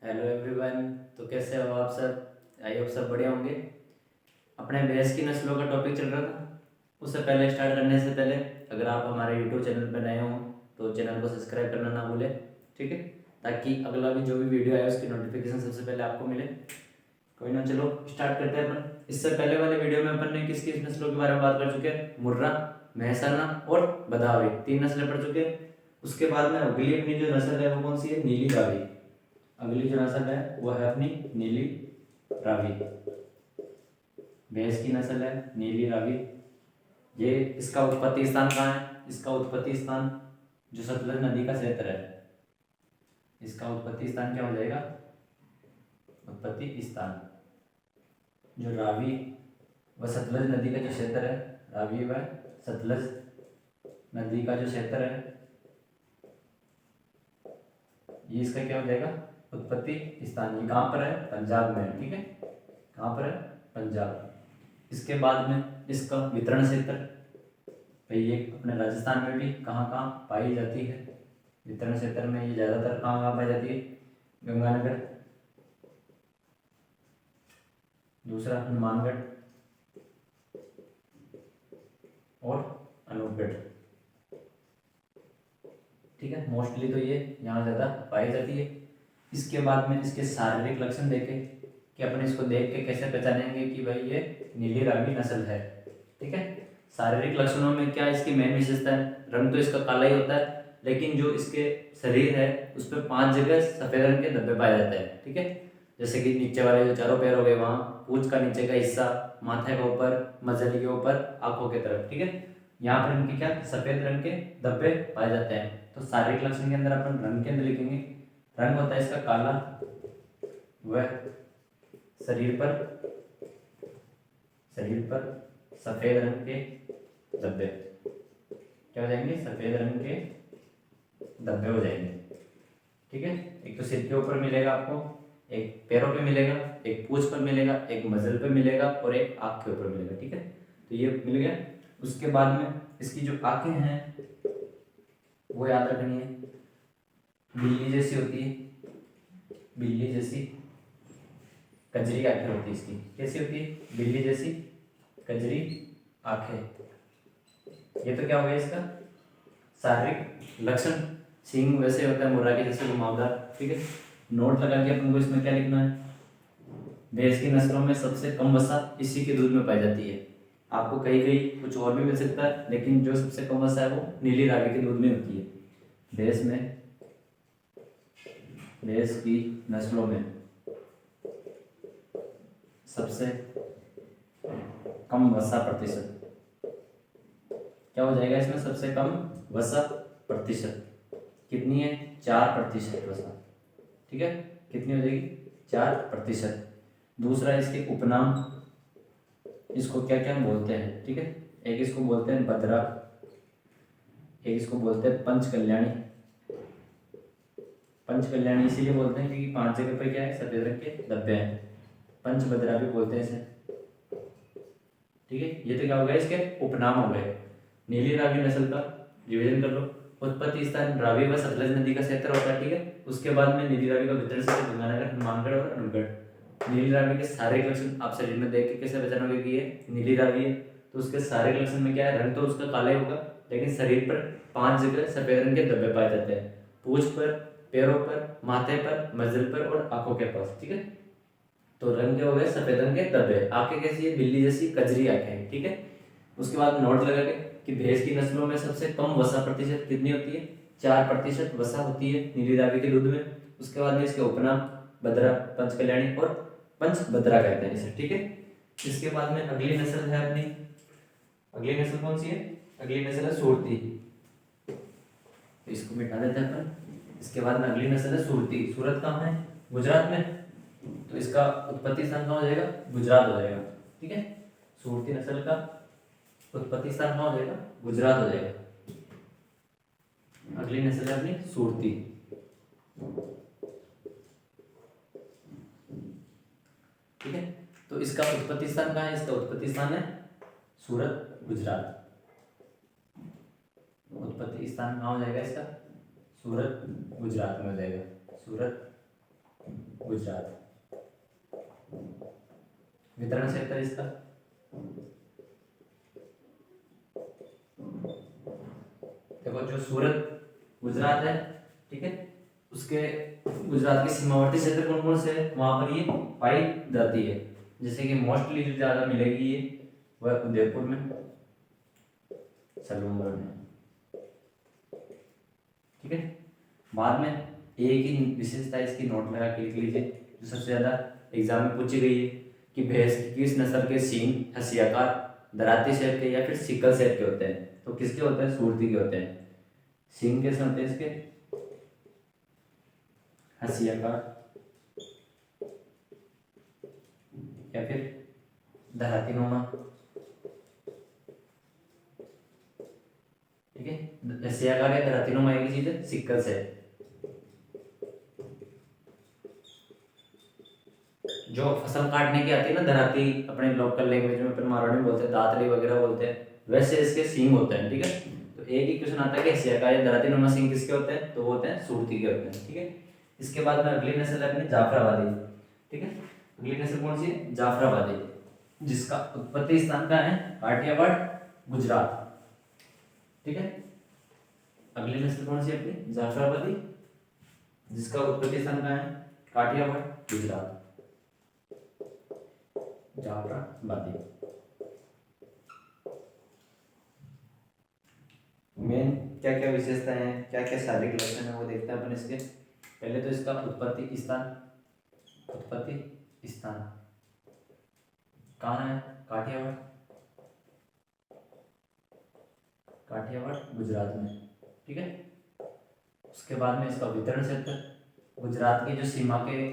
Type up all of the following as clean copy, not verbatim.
Hello everyone. तो कैसे हो आप सब? आई होप सब बढ़िया होंगे। अपने भैंस की नस्लों का टॉपिक चल रहा था। उससे पहले स्टार्ट करने से पहले अगर आप हमारे यूट्यूब चैनल पर नए हों तो चैनल को सब्सक्राइब करना ना भूलें, ठीक है, ताकि अगला भी जो भी वीडियो आए उसकी नोटिफिकेशन सबसे पहले आपको मिले। कोई ना, चलो स्टार्ट करते हैं अपन। इससे पहले वाले वीडियो में अपन ने किस किस नस्लों के बारे में बात कर चुके हैं? मुर्रा, मेहसाना और बदावी, 3 नस्लें पढ़ चुके हैं। उसके बाद में अगली अपनी जो नस्ल है वो कौन सी है? नीली रावी। अगली जो नस्ल है वो है अपनी नीली रावी। भैंस की नस्ल है नीली रावी। ये इसका उत्पत्ति स्थान कहाँ है? इसका उत्पत्ति स्थान जो सतलज नदी का क्षेत्र है, इसका उत्पत्ति स्थान क्या हो जाएगा? उत्पत्ति स्थान जो रावी व सतलज नदी का जो क्षेत्र है, रावी व सतलज नदी का जो क्षेत्र है, ये इसका क्या हो जाएगा? उत्पत्ति स्थान। ये कहाँ पर है? पंजाब में है, ठीक है। कहाँ पर है? पंजाब। इसके बाद में इसका वितरण क्षेत्र, भाई ये अपने राजस्थान में भी कहाँ कहाँ पाई जाती है? वितरण क्षेत्र में ये ज़्यादातर कहाँ कहाँ पाई जाती है? गंगानगर, दूसरा हनुमानगढ़ और अनूपगढ़, ठीक है। मोस्टली तो ये यहाँ ज़्यादा पाई जाती है। इसके बाद में इसके शारीरिक लक्षण देखे कि अपन इसको देख के कैसे पहचानेंगे कि भाई ये नीली रावी नस्ल है, ठीक है। शारीरिक लक्षणों में क्या इसकी मेन विशेषता है? रंग तो इसका काला ही होता है, लेकिन जो इसके शरीर है उस पर 5 जगह सफेद रंग के धब्बे पाए जाते हैं, ठीक है। जैसे कि नीचे वाले जो चारों पैर हो गए वहाँ, पूंछ का नीचे का हिस्सा, माथे के ऊपर, मजली के ऊपर, आंखों की तरफ, ठीक है। यहाँ पर इनके क्या सफेद रंग के धब्बे पाए जाते हैं। तो शारीरिक लक्षण के अंदर अपन रंग के अंदर लिखेंगे, रंग होता है इसका काला व शरीर पर सफेद रंग के धब्बे, क्या हो जाएंगे? सफेद रंग के धब्बे हो जाएंगे, ठीक है। एक तो सिर के ऊपर मिलेगा आपको, एक पैरों पे मिलेगा, एक पूंछ पर मिलेगा, एक मजल पे मिलेगा और एक आँख के ऊपर मिलेगा, ठीक है। तो ये मिल गया। उसके बाद में इसकी जो आंखें हैं वो याद रखनी है, बिल्ली जैसी होती है, बिल्ली जैसी कजरी आंखें होती है इसकी। कैसी होती है? बिल्ली जैसी कजरी आंखें। ये तो क्या हो गया इसका शारीरिक लक्षण। सींग वैसे होता है मुर्रा के जैसे घुमावदार, ठीक है। नोट लगा के अपन को इसमें क्या लिखना है? भैंस की नस्लों में सबसे कम वसा इसी के दूध में पाई जाती है। आपको कहीं कहीं कुछ और भी मिल सकता है, लेकिन जो सबसे कम वसा है वो नीली रावी के दूध में होती है। भैंस की नस्लों में सबसे कम वसा प्रतिशत क्या हो जाएगा इसमें? सबसे कम वसा प्रतिशत कितनी है? 4% वसा, ठीक है। कितनी हो जाएगी? 4%। दूसरा इसके उपनाम, इसको क्या क्या बोलते हैं, ठीक है। एक इसको बोलते हैं बदरा, एक इसको बोलते हैं पंच कल्याणी। पंच कल्याणी इसीलिए बोलते हैं क्योंकि 5 जगह पे क्या है? सफेद रंग के धब्बे हैं। पंच बदरा भी बोलते हैं इसे, ठीक है। ये तो क्या हो गया? इसके उपनाम हो गए। नीली रावी नस्ल का रिवीजन कर लो। उत्पत्ति स्थान रावी व सतलज नदी का क्षेत्र होता है, ठीक है। उसके बाद में नीली रावी का वितरण क्षेत्र गंगानगर, हनुमानगढ़ और अनूपगढ़। नीली रावी के सारे लक्षण आप शरीर में देख के कैसे पहचानोगे कि ये नीली रावी है? तो उसके सारे लक्षण में क्या है? रंग तो उसका काला ही होगा, लेकिन शरीर पर 5 जगह सफेद रंग के धब्बे पाए जाते हैं, पूंछ पर, पैरों पर, माथे पर, मजल पर और आंखों के पास, ठीक है। तो रंग हो गए सफेद रंग के धब्बे। आंखें कैसी है? बिल्ली जैसी कजरी आंखें हैं, ठीक है। उसके बाद नोट लगा के कि भैंस की नस्लों में सबसे कम वसा प्रतिशत कितनी होती है? 4% वसा होती है नीली रावी के दूध में। उसके बाद में इसके उपनाम बदरा, पंच कल्याणी और पंच बदरा कहते हैं इसे, ठीक है। इसके बाद में अगली नस्ल है अपनी, अगली नस्ल कौन सी है? अगली नस्ल है सुरती। तो इसको मिटा देते हैं अपन। इसके बाद में अगली नस्ल है सुरती। सूरत कहाँ है? गुजरात में। तो इसका उत्पत्ति स्थान कहाँ हो जाएगा? गुजरात हो जाएगा, ठीक है। सुरती नस्ल का उत्पत्ति स्थान कहाँ हो जाएगा? गुजरात हो जाएगा। अगली नस्ल है अपनी सुरती, ठीक है। तो इसका उत्पत्ति स्थान कहाँ है? इसका उत्पत्ति स्थान है सूरत, गुजरात। उत्पत्ति स्थान कहाँ हो जाएगा इसका? सूरत, गुजरात में हो जाएगा। सूरत, गुजरात। वितरण क्षेत्र इसका देखो, जो सूरत गुजरात है, ठीक है, उसके गुजरात के सीमावर्ती क्षेत्र कौन कौन से है, वहां पर ये पाई जाती है। जैसे कि मोस्टली जो ज्यादा मिलेगी ये वह उदयपुर में, सलूमगढ़ में, ठीक है। बाद में एक ही विशेषता इसकी नोट लगा के लिख लीजिए, जो सबसे ज्यादा एग्जाम में पूछी गई है कि भैंस की किस नस्ल के सींग हंसियाकार, दराती शेप के या फिर सिकल शेप के होते हैं। तो किसके होते हैं, सूरती के होते हैं। सींग कैसे होते हैं इसके, हंसियाकार या फिर दराती नुमा, ठीक है। हंसियाकार या दराती नुमा एक ही चीज है, सिकल शेप। जो फसल काटने की आती है ना दराती, अपने लोकल लैंग्वेज में अपन मारवाड़ी में बोलते हैं, दातरी वगैरह बोलते हैं, वैसे इसके सींग होते हैं, ठीक है। तो एक ही क्वेश्चन आता है कि हंसियाकार या दराती नुमा सींग किसके होते हैं, तो वो होते हैं सूरती के होते हैं, ठीक है। इसके बाद में अगली नस्ल है अपनी जाफराबादी, ठीक है। अगली नस्ल कौन सी है, जाफराबादी, जिसका उत्पत्ति स्थान कहाँ है, काठियावाड़, गुजरात, ठीक है। अगली नस्ल कौन सी है अपनी, जाफराबादी, जिसका उत्पत्ति स्थान कहाँ है, काठियावाड़, गुजरात, जाफराबादी। मेन क्या क्या विशेषताएं हैं, क्या क्या शारीरिक लक्षण है, वो देखते हैं अपन इसके। पहले तो इसका उत्पत्ति स्थान, उत्पत्ति स्थान कहाँ है, काठियावाड़, काठियावाड़ गुजरात में, ठीक है। उसके बाद में इसका वितरण क्षेत्र, गुजरात की जो सीमा के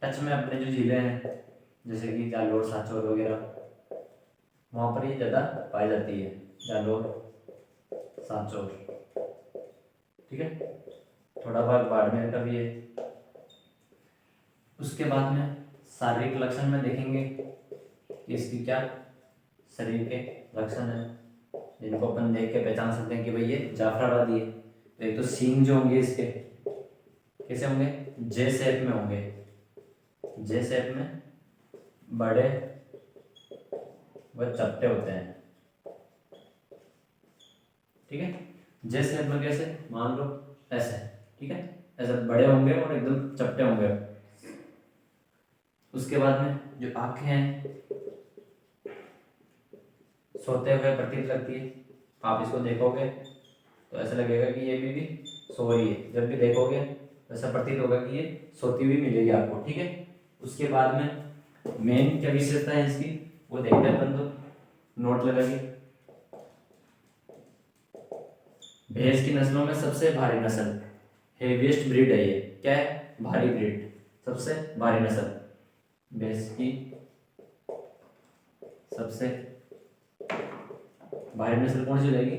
टच में अपने जो जिले हैं, जैसे कि जालोर, सांचौर वगैरह, वहाँ पर ये ज़्यादा पाई जाती है, जालोर, सांचौर, ठीक है। थोड़ा भाग बाड़मेर का भी है। उसके बाद में शारीरिक लक्षण में देखेंगे कि इसकी क्या शरीर के लक्षण है, जिनको अपन देख के पहचान सकते हैं कि भाई ये जाफराबादी है। तो एक तो सींग जो होंगे इसके कैसे होंगे, जे शेप में होंगे, जे शेप में, बड़े व चपटे होते हैं, ठीक है। जे शेप में कैसे, मान लो ऐसे, ठीक है, ऐसे बड़े होंगे और एकदम चपटे होंगे। उसके बाद में जो आंखें हैं सोते हुए प्रतीत लगती है, आप इसको देखोगे तो ऐसा लगेगा कि ये भी सो रही है, जब भी देखोगे ऐसा प्रतीत होगा कि ये सोती हुई मिलेगी आपको, ठीक है। उसके बाद में मेन क्या विशेषता है इसकी, वो देखते हैं अपन, तो नोट लगाइए। भैंस की नस्लों में सबसे भारी नस्ल, हेवीएस्ट ब्रीड है ये, क्या है, भारी ब्रीड, सबसे भारी नस्ल। भैंस की सबसे भारी नस्ल कौन सी रहेगी,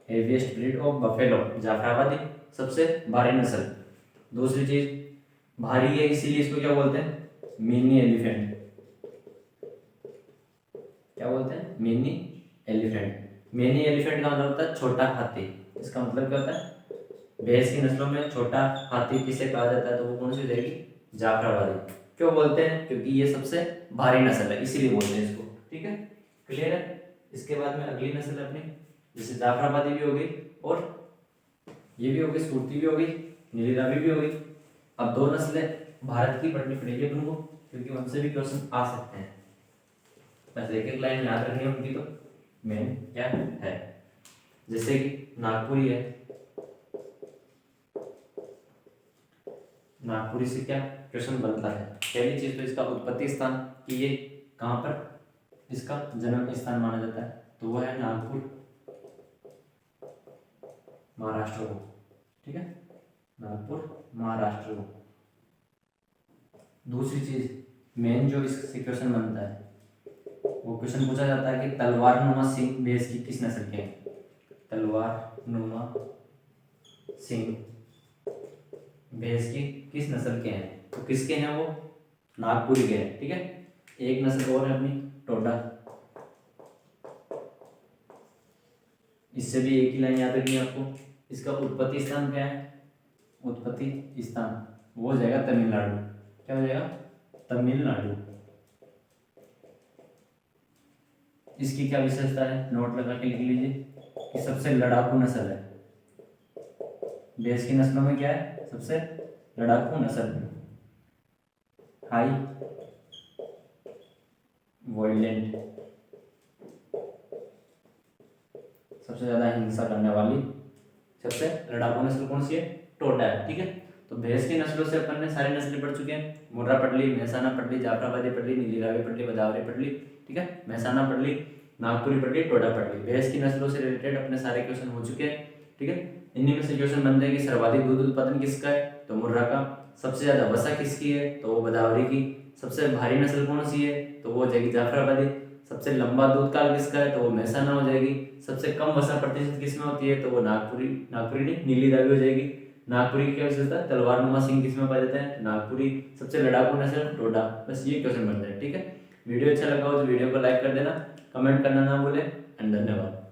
heaviest breed of buffalo, Jafarabadi, सबसे भारी नस्ल। दूसरी चीज, भारी है इसीलिए इसको क्या बोलते हैं, मिनी एलिफेंट, क्या बोलते हैं, मिनी एलिफेंट। मिनी एलिफेंट का मतलब होता है छोटा हाथी। इसका मतलब क्या होता है, भैंस की नस्लों में छोटा हाथी किसे कहा जाता है, तो वो कौन सी हो जाएगी, जाफराबादी। क्यों बोलते हैं, क्योंकि ये सबसे भारी नस्ल है, इसीलिए बोलते हैं इसको, ठीक है, क्लियर है। इसके बाद में अगली नस्ल अपनी, जैसे जाफराबादी भी हो गई और ये भी हो गई, सूरती भी हो गई, नीली रावी भी हो गई। अब दो नस्लें भारत की पढ़नी पड़ेगी अपन को, क्योंकि उनसे भी क्वेश्चन आ सकते हैं, बस एक एक लाइन याद रखनी है उनकी। तो मेन क्या है, जैसे कि नागपुरी है, नागपुरी से क्या क्वेश्चन बनता है, पहली चीज तो इसका उत्पत्ति स्थान, कि ये कहाँ पर इसका जन्म स्थान माना जाता है, तो वह है नागपुर, महाराष्ट्र को, ठीक है, नागपुर महाराष्ट्र को। दूसरी चीज मेन जो इससे क्वेश्चन बनता है, वो क्वेश्चन पूछा जाता है कि तलवार नुमा सिंह भैंस की किस नस्ल के हैं, तलवार नुमा सिंह भैंस की किस नस्ल के हैं, तो किसके हैं वो, नागपुरी के हैं, ठीक है। एक नस्ल और है अपनी टोडा, इससे भी एक ही लाइन याद रखनी है आपको। इसका उत्पत्ति स्थान क्या है, उत्पत्ति स्थान वो हो जाएगा तमिलनाडु। क्या हो जाएगा? तमिलनाडु। इसकी क्या विशेषता है? नोट लगा के लिख लीजिए कि सबसे लड़ाकू नस्ल है। भैंस की नस्लों में क्या है? सबसे लड़ाकू नस्ल, हाई वॉयलेंट, सबसे ज्यादा हिंसा करने वाली सबसे लड़ाकू नस्ल कौन सी है? टोडा है। ठीक है, तो भैंस की नस्लों से अपन ने सारी नस्लें पढ़ चुके हैं। मुर्रा पढ़ ली, मेहसाना पढ़ ली, जाफराबादी पढ़ ली, नीली रावी पढ़ ली, बदावरी पढ़ ली। ठीक है, मेहसाना पढ़ ली, नागपुरी पढ़ ली, टोडा पढ़ ली। भैंस की नस्लों से रिलेटेड अपने सारे क्वेश्चन हो चुके हैं। ठीक है, इन्हीं में से क्वेश्चन बनते हैं कि सर्वाधिक दूध उत्पादन किसका है? तो मुर्रा का। सबसे ज्यादा वसा किसकी है? तो वो बदावरी की। सबसे भारी नस्ल कौन सी है? तो वो हो जाएगी जाफराबादी। सबसे लंबा दूध काल किसका है? तो वो मेहसाना हो जाएगी। सबसे कम वसा प्रतिशत किसमें होती है? तो वो नागपुरी नहीं, नीली रावी हो जाएगी। नागपुरी की क्या विशेषता? तलवारनुमा सिंह किसमें पाए जाते हैं? नागपुरी। सबसे लड़ाकू नस्ल टोडा। बस ये क्वेश्चन बनते हैं। ठीक है, वीडियो अच्छा लगा हो तो वीडियो को लाइक कर देना, कमेंट करना ना भूले, एंड धन्यवाद।